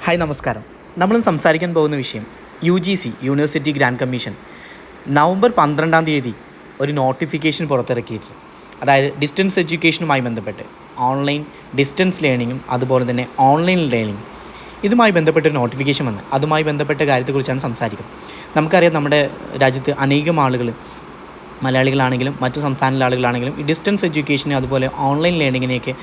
Hi നമസ്കാരം. നമ്മൾ സംസാരിക്കാൻ പോകുന്ന വിഷയം UGC university grant commission November 12 ഒരു നോട്ടിഫിക്കേഷൻ പുറത്തിറക്കിയിട്ട്, അതായത് ഡിസ്റ്റൻസ് എഡ്യൂക്കേഷനുമായി ബന്ധപ്പെട്ട് ഓൺലൈൻ ഡിസ്റ്റൻസ് ലേണിങ്ങും അതുപോലെ തന്നെ ഓൺലൈൻ ലേണിംഗ് ഇതുമായി ബന്ധപ്പെട്ടൊരു നോട്ടിഫിക്കേഷൻ വന്ന് അതുമായി ബന്ധപ്പെട്ട കാര്യത്തെക്കുറിച്ചാണ് സംസാരിക്കുന്നത്. നമുക്കറിയാം, നമ്മുടെ രാജ്യത്ത് അനേകം ആളുകൾ, മലയാളികളാണെങ്കിലും മറ്റ് സംസ്ഥാനങ്ങളിലെ ആളുകളാണെങ്കിലും ഈ ഡിസ്റ്റൻസ് എഡ്യൂക്കേഷനെ അതുപോലെ ഓൺലൈൻ ലേണിങ്ങിനെയൊക്കെ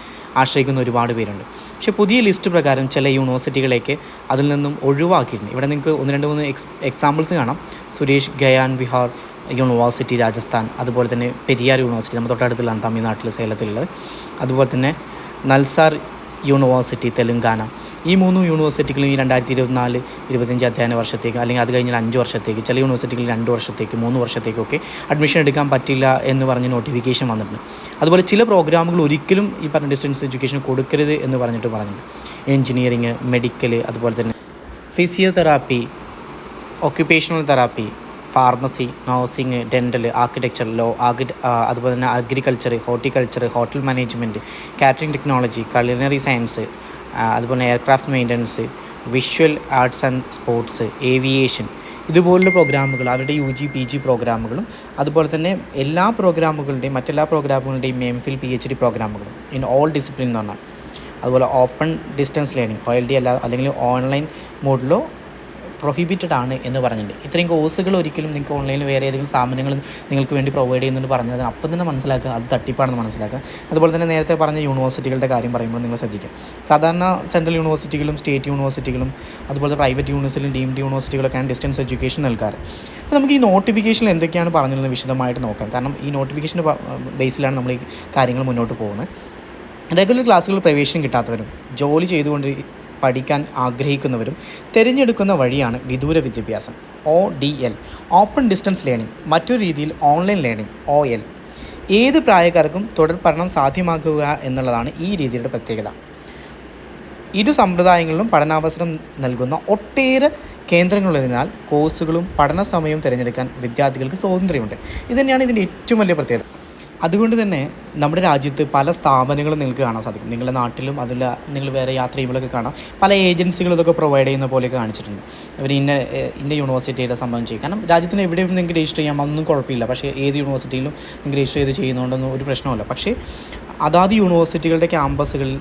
ആശ്രയിക്കുന്ന ഒരുപാട് പേരുണ്ട്. പക്ഷേ പുതിയ ലിസ്റ്റ് പ്രകാരം ചില യൂണിവേഴ്സിറ്റികളെയൊക്കെ അതിൽ നിന്നും ഒഴിവാക്കിയിട്ടുണ്ട്. ഇവിടെ നിങ്ങൾക്ക് 1-2-3 എക്സാമ്പിൾസ് കാണാം. സുരേഷ് ഗയാൻ വിഹാർ യൂണിവേഴ്സിറ്റി രാജസ്ഥാൻ, അതുപോലെ തന്നെ പെരിയാർ യൂണിവേഴ്സിറ്റി നമ്മുടെ തൊട്ടടുത്തുള്ളതാണ്, തമിഴ്നാട്ടിൽ സേലത്തിലുള്ളത്. അതുപോലെ തന്നെ നൽസാർ യൂണിവേഴ്സിറ്റി തെലുങ്കാന. ഈ 3 യൂണിവേഴ്സിറ്റികളും ഈ 2024-25 അധ്യയന വർഷത്തേക്ക്, അല്ലെങ്കിൽ അത് കഴിഞ്ഞാൽ 5 വർഷത്തേക്ക്, ചില യൂണിവേഴ്സിറ്റികളിൽ 2 വർഷത്തേക്ക് 3 വർഷത്തേക്കൊക്കെ അഡ്മിഷൻ എടുക്കാൻ പറ്റില്ല എന്ന് പറഞ്ഞ് നോട്ടിഫിക്കേഷൻ വന്നിട്ടുണ്ട്. അതുപോലെ ചില പ്രോഗ്രാമുകൾ ഒരിക്കലും ഈ പറഞ്ഞ ഡിസ്റ്റൻസ് എഡ്യൂക്കേഷൻ കൊടുക്കരുത് എന്ന് പറഞ്ഞിട്ടുണ്ട്. എഞ്ചിനീയറിങ്, മെഡിക്കൽ, അതുപോലെ തന്നെ physiotherapy, occupational therapy, pharmacy, nursing, dental, architecture, law, അതുപോലെ തന്നെ agriculture, horticulture, hotel management, catering technology, culinary science, അതുപോലെ aircraft maintenance, visual arts and sports, aviation, ഇതുപോലുള്ള പ്രോഗ്രാമുകൾ, അവരുടെ UG PG പ്രോഗ്രാമുകളും അതുപോലെ തന്നെ മറ്റെല്ലാ പ്രോഗ്രാമുകളുടെയും MPhil PhD പ്രോഗ്രാമുകളും ഇൻ ഓൾ ഡിസിപ്ലിൻ എന്ന് പറഞ്ഞാൽ, അതുപോലെ ഓപ്പൺ ഡിസ്റ്റൻസ് ലേണിംഗ് OLD അല്ലെങ്കിൽ ഓൺലൈൻ മോഡിലോ പ്രൊഹിബിറ്റഡ് ആണ് എന്ന് പറഞ്ഞിട്ടുണ്ട്. ഇത്രയും കോഴ്സുകൾ ഒരിക്കലും നിങ്ങൾക്ക് ഓൺലൈനിൽ വേറെ ഏതെങ്കിലും സ്ഥാപനങ്ങൾ നിങ്ങൾക്ക് വേണ്ടി പ്രൊവൈഡ് ചെയ്യുന്നുണ്ട് പറഞ്ഞത് അപ്പം തന്നെ മനസ്സിലാക്കുക, അത് തട്ടിപ്പാണെന്ന് മനസ്സിലാക്കുക. അതുപോലെ തന്നെ നേരത്തെ പറഞ്ഞ യൂണിവേഴ്സിറ്റികളുടെ കാര്യം പറയുമ്പോൾ നിങ്ങൾ ശ്രദ്ധിക്കുക. സാധാരണ സെൻട്രൽ യൂണിവേഴ്സിറ്റികളും സ്റ്റേറ്റ് യൂണിവേഴ്സിറ്റികളും അതുപോലെ പ്രൈവറ്റ് യൂണിവേഴ്സിറ്റികളും ഡീംഡ് യൂണിവേഴ്സിറ്റികളൊക്കെയാണ് ഡിസ്റ്റൻസ് എഡ്യൂക്കേഷൻ നൽകാറ്. അപ്പോൾ നമുക്ക് ഈ നോട്ടിഫിക്കേഷനിൽ എന്തൊക്കെയാണ് പറഞ്ഞിരുന്നത് വിശദമായിട്ട് നോക്കാം. കാരണം ഈ നോട്ടിഫിക്കേഷൻ്റെ ബേസിലാണ് നമ്മൾ ഈ കാര്യങ്ങൾ മുന്നോട്ട് പോകുന്നത്. റെഗുലർ ക്ലാസ്സുകൾ പ്രവേശനം കിട്ടാത്തവരും ജോലി ചെയ്തുകൊണ്ട് പഠിക്കാൻ ആഗ്രഹിക്കുന്നവരും തിരഞ്ഞെടുക്കുന്ന വഴിയാണ് വിദൂര വിദ്യാഭ്യാസം, ODL, ഓപ്പൺ ഡിസ്റ്റൻസ് ലേണിംഗ്, മറ്റൊരു രീതിയിൽ ഓൺലൈൻ ലേണിംഗ്, OL. ഏത് പ്രായക്കാർക്കും തുടർ പഠനം സാധ്യമാക്കുക എന്നുള്ളതാണ് ഈ രീതിയുടെ പ്രത്യേകത. ഇരു സമ്പ്രദായങ്ങളിലും പഠനാവസരം നൽകുന്ന ഒട്ടേറെ കേന്ദ്രങ്ങളുള്ളതിനാൽ കോഴ്സുകളും പഠന സമയവും തിരഞ്ഞെടുക്കാൻ വിദ്യാർത്ഥികൾക്ക് സ്വാതന്ത്ര്യമുണ്ട്. ഇത് തന്നെയാണ് ഇതിൻ്റെ ഏറ്റവും വലിയ പ്രത്യേകത. അതുകൊണ്ട് തന്നെ നമ്മുടെ രാജ്യത്ത് പല സ്ഥാപനങ്ങളും നിങ്ങൾക്ക് കാണാൻ സാധിക്കും. നിങ്ങളുടെ നാട്ടിലും അതിൽ നിങ്ങൾ വേറെ യാത്ര ചെയ്യുമ്പോഴൊക്കെ കാണാം, പല ഏജൻസികളും ഇതൊക്കെ പ്രൊവൈഡ് ചെയ്യുന്ന പോലെയൊക്കെ കാണിച്ചിട്ടുണ്ട്. ഇവർ ഇന്ന യൂണിവേഴ്സിറ്റിയുടെ സംബന്ധം ചെയ്യും. കാരണം രാജ്യത്തിന് എവിടെയും നിങ്ങൾക്ക് രജിസ്റ്റർ ചെയ്യാം, അതൊന്നും കുഴപ്പമില്ല. പക്ഷേ ഏത് യൂണിവേഴ്സിറ്റിയിലും നിങ്ങൾക്ക് രജിസ്റ്റർ ചെയ്ത് ചെയ്യുന്നതുകൊണ്ടൊന്നും ഒരു പ്രശ്നമില്ല. പക്ഷേ അതാത് യൂണിവേഴ്സിറ്റികളുടെ ക്യാമ്പസുകളിൽ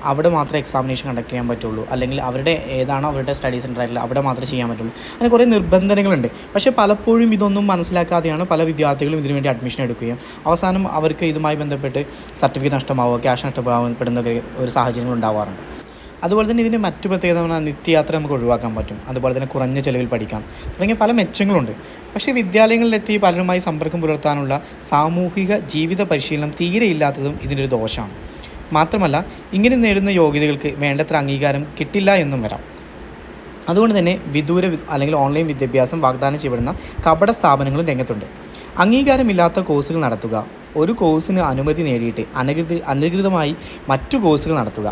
അവിടെ മാത്രമേ എക്സാമിനേഷൻ കണ്ടക്ട് ചെയ്യാൻ പറ്റുള്ളൂ, അല്ലെങ്കിൽ അവരുടെ സ്റ്റഡി സെൻ്റർ ആയിട്ടുള്ള അവിടെ മാത്രമേ ചെയ്യാൻ പറ്റുള്ളൂ. അങ്ങനെ കുറേ നിർബന്ധനകളുണ്ട്. പക്ഷേ പലപ്പോഴും ഇതൊന്നും മനസ്സിലാക്കാതെയാണ് പല വിദ്യാർത്ഥികളും ഇതിനു വേണ്ടി അഡ്മിഷൻ എടുക്കുകയും അവസാനം അവർക്ക് ഇതുമായി ബന്ധപ്പെട്ട് സർട്ടിഫിക്കറ്റ് നഷ്ടമാവുക, ക്യാഷ് നഷ്ടമാവുന്ന ഒരു സാഹചര്യങ്ങൾ ഉണ്ടാവാറുണ്ട്. അതുപോലെ തന്നെ ഇതിൻ്റെ മറ്റു പ്രത്യേകത നിത്യയാത്ര നമുക്ക് ഒഴിവാക്കാൻ പറ്റും. അതുപോലെ തന്നെ കുറഞ്ഞ ചിലവിൽ പഠിക്കാം തുടങ്ങിയ പല മെച്ചങ്ങളുണ്ട്. പക്ഷേ വിദ്യാലയങ്ങളിലെത്തി പലരുമായി സമ്പർക്കം പുലർത്താനുള്ള സാമൂഹിക ജീവിത പരിശീലനം തീരെ ഇല്ലാത്തതും ഇതിൻ്റെ ഒരു ദോഷമാണ്. മാത്രമല്ല, ഇങ്ങനെ നേടുന്ന യോഗ്യതകൾക്ക് വേണ്ടത്ര അംഗീകാരം കിട്ടില്ല എന്നും വരാം. അതുകൊണ്ട് തന്നെ വിദൂര അല്ലെങ്കിൽ ഓൺലൈൻ വിദ്യാഭ്യാസം വാഗ്ദാനം ചെയ്യപ്പെടുന്ന കപട സ്ഥാപനങ്ങളും രംഗത്തുണ്ട്. അംഗീകാരമില്ലാത്ത കോഴ്സുകൾ നടത്തുക, ഒരു കോഴ്സിന് അനുമതി നേടിയിട്ട് അനധികൃതമായി മറ്റു കോഴ്സുകൾ നടത്തുക,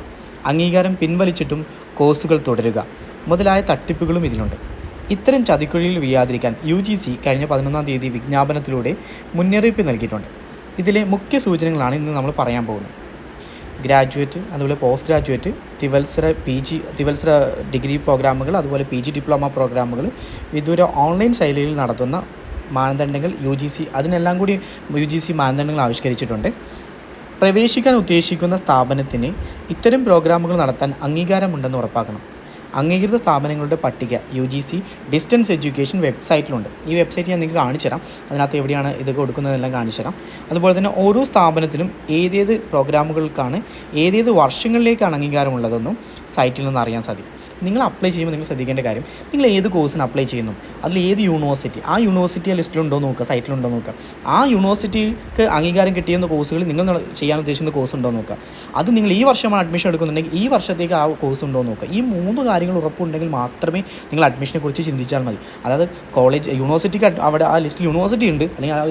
അംഗീകാരം പിൻവലിച്ചിട്ടും കോഴ്സുകൾ തുടരുക മുതലായ തട്ടിപ്പുകളും ഇതിലുണ്ട്. ഇത്തരം ചതിക്കുഴിയിൽ വീഴാതിരിക്കാൻ UGC കഴിഞ്ഞ 11 വിജ്ഞാപനത്തിലൂടെ മുന്നറിയിപ്പ് നൽകിയിട്ടുണ്ട്. ഇതിലെ മുഖ്യ സൂചനകളാണ് ഇന്ന് നമ്മൾ പറയാൻ പോകുന്നത്. ഗ്രാജുവേറ്റ്, അതുപോലെ പോസ്റ്റ് ഗ്രാജുവേറ്റ്, ത്രിവത്സര ഡിഗ്രി പ്രോഗ്രാമുകൾ, അതുപോലെ PG ഡിപ്ലോമ പ്രോഗ്രാമുകൾ, വിദൂര ഓൺലൈൻ ശൈലിയിൽ നടത്തുന്ന മാനദണ്ഡങ്ങൾ അതിനെല്ലാം കൂടി UGC മാനദണ്ഡങ്ങൾ ആവിഷ്കരിച്ചിട്ടുണ്ട്. പ്രവേശിക്കാൻ ഉദ്ദേശിക്കുന്ന സ്ഥാപനത്തിന് ഇത്തരം പ്രോഗ്രാമുകൾ നടത്താൻ അംഗീകാരമുണ്ടെന്ന് ഉറപ്പാക്കണം. അംഗീകൃത സ്ഥാപനങ്ങളുടെ പട്ടിക UGC ഡിസ്റ്റൻസ് എഡ്യൂക്കേഷൻ വെബ്സൈറ്റിലുണ്ട്. ഈ വെബ്സൈറ്റ് ഞാൻ നിങ്ങൾക്ക് കാണിച്ചു തരാം. അതിനകത്ത് എവിടെയാണ് ഇത് കൊടുക്കുന്നതെല്ലാം കാണിച്ചു തരാം. അതുപോലെ തന്നെ ഓരോ സ്ഥാപനത്തിലും ഏതേത് പ്രോഗ്രാമുകൾക്കാണ് ഏതേത് വർഷങ്ങളിലേക്കാണ് അംഗീകാരമുള്ളതെന്നും സൈറ്റിൽ നിന്ന് അറിയാൻ സാധിക്കും. നിങ്ങൾ അപ്ലൈ ചെയ്യുമ്പോൾ നിങ്ങൾ ശ്രദ്ധിക്കേണ്ട കാര്യം, നിങ്ങൾ ഏത് കോഴ്സിന് അപ്ലൈ ചെയ്യുന്നു, അതിൽ ഏത് യൂണിവേഴ്സിറ്റി, ആ യൂണിവേഴ്സിറ്റി ലിസ്റ്റിലുണ്ടോ നോക്കുക, സൈറ്റിലുണ്ടോ നോക്കുക. ആ യൂണിവേഴ്സിറ്റിക്ക് അംഗീകാരം കിട്ടിയെന്ന കോഴ്സുകൾ നിങ്ങൾ ചെയ്യാൻ ഉദ്ദേശിക്കുന്ന കോഴ്സ് ഉണ്ടോ നോക്കുക. അത് നിങ്ങൾ ഈ വർഷമാണ് അഡ്മിഷൻ എടുക്കുന്നുണ്ടെങ്കിൽ ഈ വർഷത്തേക്ക് ആ കോഴ്സ് ഉണ്ടോ നോക്കുക. ഈ 3 കാര്യങ്ങൾ ഉറപ്പുണ്ടെങ്കിൽ മാത്രമേ നിങ്ങൾ അഡ്മിഷനെ കുറിച്ച് ചിന്തിച്ചാൽ മതി. അതായത് യൂണിവേഴ്സിറ്റിക്ക് അവിടെ ആ ലിസ്റ്റിൽ യൂണിവേഴ്സിറ്റി ഉണ്ട് അല്ലെങ്കിൽ ആ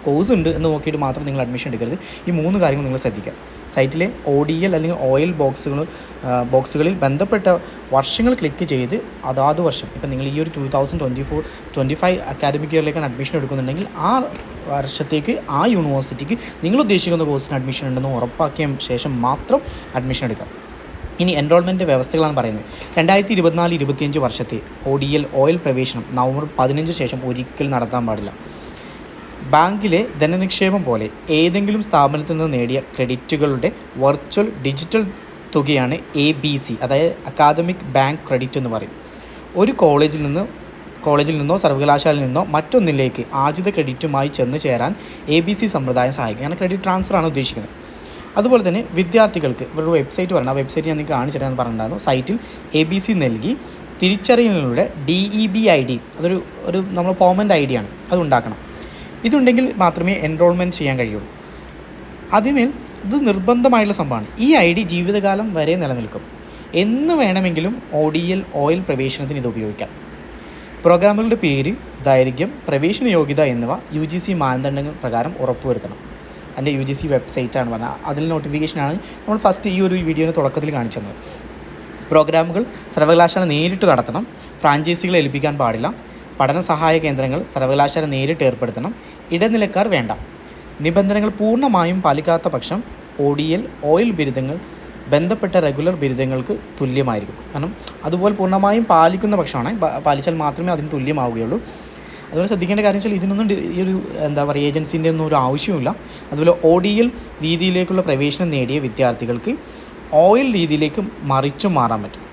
കോഴ്സ് ഉണ്ട് എന്ന് നോക്കിയിട്ട് മാത്രം നിങ്ങൾ അഡ്മിഷൻ എടുക്കരുത്. ഈ 3 കാര്യങ്ങൾ നിങ്ങൾ ശ്രദ്ധിക്കുക. സൈറ്റിലെ ODL അല്ലെങ്കിൽ OL ബോക്സുകളിൽ ബന്ധപ്പെട്ട വർഷങ്ങൾ ക്ലിക്ക് ചെയ്ത് അതാത് വർഷം, ഇപ്പം നിങ്ങൾ ഈ ഒരു 2024-25 അക്കാഡമിക് ഇയറിലേക്കാണ് അഡ്മിഷൻ എടുക്കുന്നുണ്ടെങ്കിൽ ആ വർഷത്തേക്ക് ആ യൂണിവേഴ്സിറ്റിക്ക് നിങ്ങൾ ഉദ്ദേശിക്കുന്ന കോഴ്സിന് അഡ്മിഷൻ ഉണ്ടെന്ന് ഉറപ്പാക്കിയ ശേഷം മാത്രം അഡ്മിഷൻ എടുക്കാം. ഇനി എൻറോൾമെൻറ്റ് വ്യവസ്ഥകളാണ് പറയുന്നത്. 2024-25 വർഷത്തെ ODL പ്രവേശനം നവംബർ 15 ശേഷം ഒരിക്കലും നടത്താൻ പാടില്ല. ബാങ്കിലെ ധനനിക്ഷേപം പോലെ ഏതെങ്കിലും സ്ഥാപനത്തിൽ നിന്ന് നേടിയ ക്രെഡിറ്റുകളുടെ വെർച്വൽ ഡിജിറ്റൽ തുകയാണ് ABC, അതായത് അക്കാദമിക് ബാങ്ക് ക്രെഡിറ്റ് എന്ന് പറയും. ഒരു കോളേജിൽ നിന്നോ സർവകലാശാലയിൽ നിന്നോ മറ്റൊന്നിലേക്ക് ആർജിത ക്രെഡിറ്റുമായി ചെന്ന് ചേരാൻ ABC സമ്പ്രദായം സഹായിക്കും. കാരണം ക്രെഡിറ്റ് ട്രാൻസ്ഫറാണ് ഉദ്ദേശിക്കുന്നത്. അതുപോലെ തന്നെ വിദ്യാർത്ഥികൾക്ക് ഇവരുടെ വെബ്സൈറ്റ് പറഞ്ഞാൽ ആ വെബ്സൈറ്റ് ഞാൻ നിങ്ങൾക്ക് കാണിച്ചു തരാമെന്ന് പറഞ്ഞിട്ടുണ്ടായിരുന്നു. സൈറ്റിൽ ABC നൽകി തിരിച്ചറിയലിലൂടെ DEB ID, അതൊരു നമ്മൾ പെർമനൻ്റ് ID ആണ്, അത് ഉണ്ടാക്കണം. ഇതുണ്ടെങ്കിൽ മാത്രമേ എൻറോൾമെൻറ്റ് ചെയ്യാൻ കഴിയുള്ളൂ. അതിന്മേൽ ഇത് നിർബന്ധമായുള്ള സംഭവമാണ്. ഈ ID ജീവിതകാലം വരെ നിലനിൽക്കും. എന്ന് വേണമെങ്കിലും ODL പ്രവേശനത്തിന് ഇത് ഉപയോഗിക്കാം. പ്രോഗ്രാമുകളുടെ പേര്, ദൈർഘ്യം, പ്രവേശന യോഗ്യത എന്നിവ UGC മാനദണ്ഡങ്ങൾ പ്രകാരം ഉറപ്പുവരുത്തണം. അതിൻ്റെ UGC വെബ്സൈറ്റാണ് പറഞ്ഞാൽ അതിൽ നോട്ടിഫിക്കേഷനാണ് നമ്മൾ ഫസ്റ്റ് ഈ ഒരു വീഡിയോയുടെ തുടക്കത്തിൽ കാണിച്ചു തന്നത്. പ്രോഗ്രാമുകൾ സർവകലാശാല നേരിട്ട് നടത്തണം. ഫ്രാഞ്ചൈസികളെ ഏൽപ്പിക്കാൻ പാടില്ല. പഠന സഹായ കേന്ദ്രങ്ങൾ സർവകലാശാല നേരിട്ട് ഏർപ്പെടുത്തണം. ഇടനിലക്കാർ വേണ്ട. നിബന്ധനകൾ പൂർണ്ണമായും പാലിക്കാത്ത പക്ഷം ODL ബിരുദങ്ങൾ ബന്ധപ്പെട്ട റെഗുലർ ബിരുദങ്ങൾക്ക് തുല്യമായിരിക്കും. കാരണം അതുപോലെ പൂർണ്ണമായും പാലിക്കുന്ന പക്ഷമാണ്, പാലിച്ചാൽ മാത്രമേ അതിന് തുല്യമാവുകയുള്ളൂ. അതുപോലെ ശ്രദ്ധിക്കേണ്ട കാര്യം വെച്ചാൽ ഇതിനൊന്നും ഈ ഒരു ഏജൻസിൻ്റെ ഒന്നും ഒരു ആവശ്യമില്ല. അതുപോലെ ODL രീതിയിലേക്കുള്ള പ്രവേശനം നേടിയ വിദ്യാർത്ഥികൾക്ക് OIL രീതിയിലേക്ക് മറിച്ചും മാറാൻ പറ്റും.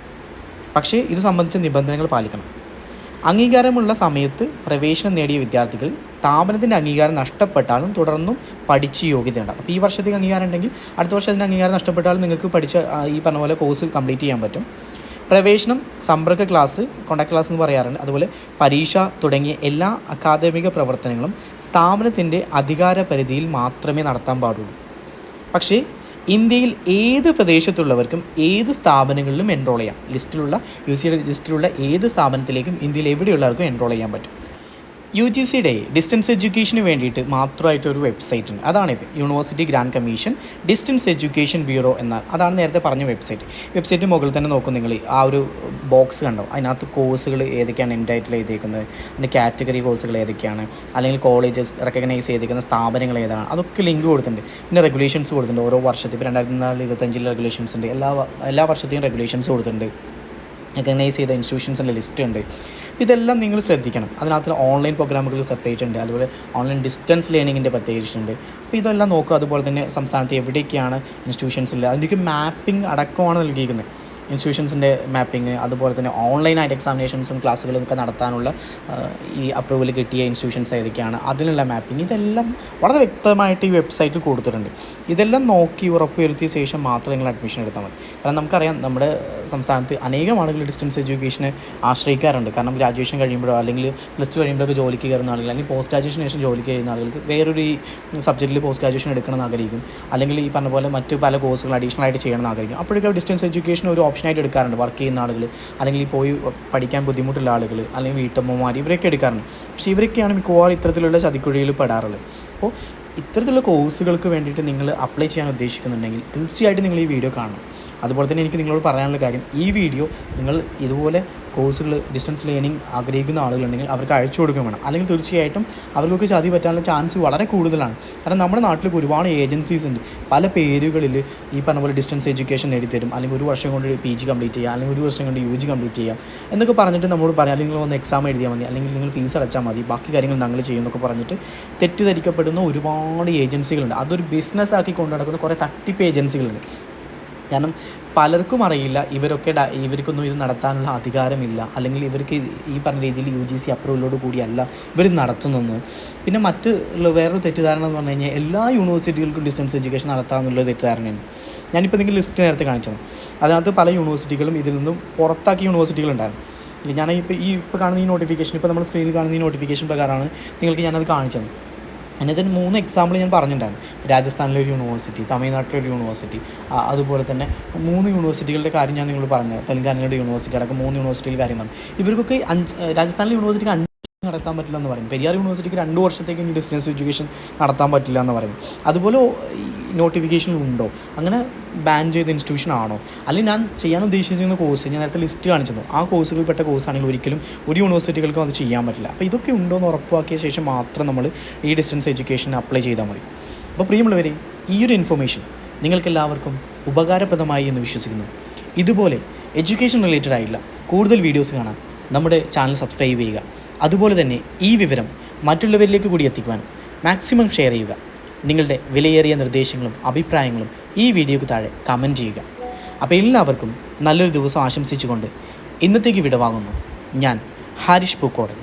പക്ഷേ ഇത് സംബന്ധിച്ച നിബന്ധനകൾ പാലിക്കണം. അംഗീകാരമുള്ള സമയത്ത് പ്രവേശനം നേടിയ വിദ്യാർത്ഥികൾ സ്ഥാപനത്തിൻ്റെ അംഗീകാരം നഷ്ടപ്പെട്ടാലും തുടർന്നും പഠിച്ച് യോഗ്യതയുണ്ടാകും. അപ്പോൾ ഈ വർഷത്തേക്ക് അംഗീകാരം ഉണ്ടെങ്കിൽ അടുത്ത വർഷം അതിൻ്റെ അംഗീകാരം നഷ്ടപ്പെട്ടാലും നിങ്ങൾക്ക് പഠിച്ച ഈ പറഞ്ഞ പോലെ കോഴ്സ് കംപ്ലീറ്റ് ചെയ്യാൻ പറ്റും. പ്രവേശനം, സമ്പർക്ക ക്ലാസ്, കോണ്ടാക്ട് ക്ലാസ് എന്ന് പറയാറുണ്ട്. അതുപോലെ പരീക്ഷ തുടങ്ങിയ എല്ലാ അക്കാദമിക പ്രവർത്തനങ്ങളും സ്ഥാപനത്തിൻ്റെ അധികാര പരിധിയിൽ മാത്രമേ നടത്താൻ പാടുള്ളൂ. പക്ഷേ ഇന്ത്യയിൽ ഏത് പ്രദേശത്തുള്ളവർക്കും ഏത് സ്ഥാപനങ്ങളിലും എൻറോൾ ചെയ്യാം. UGC ലിസ്റ്റിലുള്ള ഏത് സ്ഥാപനത്തിലേക്കും ഇന്ത്യയിൽ എവിടെയുള്ളവർക്കും എൻറോൾ ചെയ്യാൻ പറ്റും. UGCയുടെ ഡിസ്റ്റൻസ് എഡ്യൂക്കേഷന് വേണ്ടിയിട്ട് മാത്രമായിട്ടൊരു വെബ്സൈറ്റ് ഉണ്ട്. അതാണിത്, university grant commission distance education bureau എന്നാൽ. അതാണ് നേരത്തെ പറഞ്ഞ വെബ്സൈറ്റ് മുകളിൽ തന്നെ നോക്കും നിങ്ങൾ. ആ ഒരു ബോക്സ് കണ്ടോ, അതിനകത്ത് കോഴ്സുകൾ ഏതൊക്കെയാണ് എൻഡായിട്ടുള്ള എഴുതിയിരിക്കുന്നത്, അതിൻ്റെ കാറ്റഗറി കോഴ്സുകൾ ഏതൊക്കെയാണ്, അല്ലെങ്കിൽ കോളേജസ് റെക്കഗ്നൈസ് ചെയ്തിരിക്കുന്ന സ്ഥാപനങ്ങൾ ഏതാണ്, അതൊക്കെ ലിങ്ക് കൊടുത്തിട്ടുണ്ട്. പിന്നെ റെഗുലേഷൻസ് കൊടുത്തിട്ടുണ്ട് ഓരോ വർഷത്തിൽ. ഇപ്പോൾ 2024-25 റെഗുലേഷൻസ് ഉണ്ട്. എല്ലാ വർഷത്തെയും റെഗുലേഷൻസ് കൊടുത്തിട്ടുണ്ട്. റെക്കഗ്നൈസ് ചെയ്ത ഇൻസ്റ്റിറ്റ്യൂഷൻസിൻ്റെ ലിസ്റ്റ് ഉണ്ട്. ഇതെല്ലാം നിങ്ങൾ ശ്രദ്ധിക്കണം. അതിനകത്ത് ഓൺലൈൻ പ്രോഗ്രാമുകൾ സെപ്പറേറ്റ് ഉണ്ട്. അതുപോലെ ഓൺലൈൻ ഡിസ്റ്റൻസ് ലേണിങ്ങിൻ്റെ പ്രത്യേകിച്ചുണ്ട്. അപ്പോൾ ഇതെല്ലാം നോക്കുക. അതുപോലെ തന്നെ സംസ്ഥാനത്ത് എവിടേക്കാണ് ഇൻസ്റ്റിറ്റ്യൂഷൻസ് ഇല്ല, അതിൻ്റെയൊക്കെ മാപ്പിംഗ് അടക്കമാണ് നൽകിയിരിക്കുന്നത്. ഇൻസ്റ്റിറ്റ്യൂഷൻസിൻ്റെ മാപ്പിംഗ്, അതുപോലെ തന്നെ ഓൺലൈനായിട്ട് എക്സാമിനേഷൻസും ക്ലാസ്സുകളും ഒക്കെ നടത്താനുള്ള ഈ അപ്രൂവൽ കിട്ടിയ ഇൻസ്റ്റിറ്റ്യൂഷൻസ് ഏതൊക്കെയാണ്, അതിനുള്ള മാപ്പിംഗ്, ഇതെല്ലാം വളരെ വ്യക്തമായിട്ട് ഈ വെബ്സൈറ്റിൽ കൊടുത്തിട്ടുണ്ട്. ഇതെല്ലാം നോക്കി ഉറപ്പുവരുത്തിയ ശേഷം മാത്രം നിങ്ങൾ അഡ്മിഷൻ എടുത്താൽ മതി. കാരണം നമുക്കറിയാം നമ്മുടെ സംസ്ഥാനത്ത് അനേകം ആളുകൾ ഡിസ്റ്റൻസ് എഡ്യൂക്കേഷനെ ആശ്രയിക്കാറുണ്ട്. കാരണം ഗ്രാജുവേഷൻ കഴിയുമ്പോഴോ അല്ലെങ്കിൽ +2 കഴിയുമ്പോഴൊക്കെ ജോലിക്ക് കയറുന്ന ആളുകൾ, അല്ലെങ്കിൽ പോസ്റ്റ് ഗ്രാജുവേഷന് ശേഷം ജോലിക്ക് കയറുന്ന ആളുകൾക്ക് വേറൊരു സബ്ജക്റ്റിൽ പോസ്റ്റ് ഗ്രാജുവേഷൻ എടുക്കണമെന്ന് ആഗ്രഹിക്കും. അല്ലെങ്കിൽ ഈ പറഞ്ഞ പോലെ മറ്റ് പല കോഴ്സുകൾ അഡീഷണൽ ആയിട്ട് ചെയ്യണമെന്ന് ആഗ്രഹിക്കും. അപ്പോഴൊക്കെ ഡിസ്റ്റൻസ് എഡ്യൂക്കേഷൻ ഒരു ഓപ്ഷനായിട്ട് എടുക്കാറുണ്ട്. വർക്ക് ചെയ്യുന്ന ആളുകൾ, അല്ലെങ്കിൽ പോയി പഠിക്കാൻ ബുദ്ധിമുട്ടുള്ള ആളുകൾ, അല്ലെങ്കിൽ വീട്ടമ്മമാർ, ഇവരൊക്കെ എടുക്കാറുണ്ട്. പക്ഷേ ഇവരൊക്കെയാണ് മിക്കവാറും ഇത്തരത്തിലുള്ള ചതിക്കുഴിയിൽ പെടാറുള്ളത്. അപ്പോൾ ഇത്തരത്തിലുള്ള കോഴ്സുകൾക്ക് വേണ്ടിയിട്ട് നിങ്ങൾ അപ്ലൈ ചെയ്യാൻ ഉദ്ദേശിക്കുന്നുണ്ടെങ്കിൽ തീർച്ചയായിട്ടും നിങ്ങൾ ഈ വീഡിയോ കാണണം. അതുപോലെ തന്നെ എനിക്ക് നിങ്ങളോട് പറയാനുള്ള കാര്യം, ഈ വീഡിയോ നിങ്ങൾ ഇതുപോലെ കോഴ്സുകൾ ഡിസ്റ്റൻസ് ലേണിംഗ് ആഗ്രഹിക്കുന്ന ആളുകളുണ്ടെങ്കിൽ അവർക്ക് അയച്ചു കൊടുക്കുകയും വേണം. അല്ലെങ്കിൽ തീർച്ചയായിട്ടും അവർക്കൊക്കെ ചതി പറ്റാനുള്ള ചാൻസ് വളരെ കൂടുതലാണ്. കാരണം നമ്മുടെ നാട്ടിലൊക്കെ ഒരുപാട് ഏജൻസീസ് ഉണ്ട്. പല പേരുകളിൽ ഈ പറഞ്ഞ പോലെ ഡിസ്റ്റൻസ് എഡ്യൂക്കേഷൻ നേടിത്തരും, അല്ലെങ്കിൽ 1 വർഷം കൊണ്ട് PG കംപ്ലീറ്റ് ചെയ്യാം, അല്ലെങ്കിൽ 1 വർഷം കൊണ്ട് UG കംപ്ലീറ്റ് ചെയ്യാം എന്നൊക്കെ പറഞ്ഞിട്ട് നമ്മളോട് പറയാം. അല്ലെങ്കിൽ ഒന്ന് എക്സാം എഴുതിയാൽ മതി, അല്ലെങ്കിൽ നിങ്ങൾ ഫീസ് അടച്ചാൽ മതി, ബാക്കി കാര്യങ്ങൾ ഞങ്ങൾ ചെയ്യുമെന്നൊക്കെ പറഞ്ഞിട്ട് തെറ്റിദ്ധരിക്കപ്പെടുന്ന ഒരുപാട് ഏജൻസികളുണ്ട്. അതൊരു ബിസിനസ് ആക്കി കൊണ്ടു നടക്കുന്ന കുറേ തട്ടിപ്പ് ഏജൻസികളുണ്ട്. കാരണം പലർക്കും അറിയില്ല ഇവർക്കൊന്നും ഇത് നടത്താനുള്ള അധികാരമില്ല, അല്ലെങ്കിൽ ഇവർക്ക് ഈ പറഞ്ഞ രീതിയിൽ UGC അപ്രൂവലോട് കൂടിയല്ല ഇവർ നടത്തുന്നത്. പിന്നെ വേറൊരു തെറ്റിദ്ധാരണ എന്ന് പറഞ്ഞു കഴിഞ്ഞാൽ എല്ലാ യൂണിവേഴ്സിറ്റികൾക്കും ഡിസ്റ്റൻസ് എഡ്യൂക്കേഷൻ നടത്താമെന്നുള്ളൊരു തെറ്റിദ്ധാരണയാണ്. ഞാനിപ്പോൾ നിങ്ങൾ ലിസ്റ്റ് നേരത്തെ കാണിച്ചത്, അതിനകത്ത് പല യൂണിവേഴ്സിറ്റികളും ഇതിൽ നിന്നും പുറത്താക്കിയ യൂണിവേഴ്സിറ്റികളുണ്ടായിരുന്നു. ഞാൻ ഇപ്പോൾ കാണുന്ന ഈ നോട്ടിഫിക്കേഷൻ, ഇപ്പോൾ നമ്മൾ സ്ക്രീനിൽ കാണുന്ന ഈ നോട്ടിഫിക്കേഷൻ പ്രകാരമാണ് നിങ്ങൾക്ക് ഞാനത് കാണിച്ചത്. അതിനകത്ത് 3 എക്സാമ്പിൾ ഞാൻ പറഞ്ഞിട്ടുണ്ടായിരുന്നു. രാജസ്ഥാനിലെ ഒരു യൂണിവേഴ്സിറ്റി, തമിഴ്നാട്ടിലെ ഒരു യൂണിവേഴ്സിറ്റി, അതുപോലെ തന്നെ 3 യൂണിവേഴ്സിറ്റികളുടെ കാര്യം ഞാൻ നിങ്ങൾ പറഞ്ഞു. തെലങ്കാനയുടെ യൂണിവേഴ്സിറ്റി അടക്കം 3 യൂണിവേഴ്സിറ്റികളുടെ കാര്യം പറഞ്ഞു. ഇവർക്കൊക്കെ രാജസ്ഥാനിലെ യൂണിവേഴ്സിറ്റിക്ക് 5 നടത്താൻ പറ്റില്ല എന്ന് പറയും. പെരിയാർ യൂണിവേഴ്സിറ്റിക്ക് 2 വർഷത്തേക്ക് ഇനി ഡിസ്റ്റൻസ് എഡ്യൂക്കേഷൻ നടത്താൻ പറ്റില്ല എന്ന് പറയുന്നത്. അതുപോലെ നോട്ടിഫിക്കേഷൻ ഉണ്ടോ, അങ്ങനെ ബാൻ ചെയ്ത ഇൻസ്റ്റിറ്റ്യൂഷൻ ആണോ, അല്ലെങ്കിൽ ഞാൻ ചെയ്യാൻ ഉദ്ദേശിച്ചിരുന്ന കോഴ്സ് ഞാൻ നേരത്തെ ലിസ്റ്റ് കാണിച്ചത് ആ കോഴ്സുകൾപ്പെട്ട കോഴ്സാണെങ്കിൽ ഒരിക്കലും ഒരു യൂണിവേഴ്സിറ്റികൾക്കും അത് ചെയ്യാൻ പറ്റില്ല. അപ്പോൾ ഇതൊക്കെ ഉണ്ടോ എന്ന് ഉറപ്പാക്കിയ ശേഷം മാത്രം നമ്മൾ ഈ ഡിസ്റ്റൻസ് എഡ്യൂക്കേഷൻ അപ്ലൈ ചെയ്താൽ മതി. അപ്പോൾ പ്രിയമുള്ളവരെ, ഈ ഒരു ഇൻഫർമേഷൻ നിങ്ങൾക്കെല്ലാവർക്കും ഉപകാരപ്രദമായി എന്ന് വിശ്വസിക്കുന്നു. ഇതുപോലെ എഡ്യൂക്കേഷൻ റിലേറ്റഡ് ആയിട്ടുള്ള കൂടുതൽ വീഡിയോസ് കാണാൻ നമ്മുടെ ചാനൽ സബ്സ്ക്രൈബ് ചെയ്യുക. അതുപോലെ തന്നെ ഈ വിവരം മറ്റുള്ളവരിലേക്ക് കൂടി എത്തിക്കുവാൻ മാക്സിമം ഷെയർ ചെയ്യുക. നിങ്ങളുടെ വിലയേറിയ നിർദ്ദേശങ്ങളും അഭിപ്രായങ്ങളും ഈ വീഡിയോയ്ക്ക് താഴെ കമൻറ്റ് ചെയ്യുക. അപ്പോൾ എല്ലാവർക്കും നല്ലൊരു ദിവസം ആശംസിച്ചുകൊണ്ട് ഇന്നത്തേക്ക് വിടവാങ്ങുന്നു. ഞാൻ ഹാരിഷ് പൂക്കോടൻ.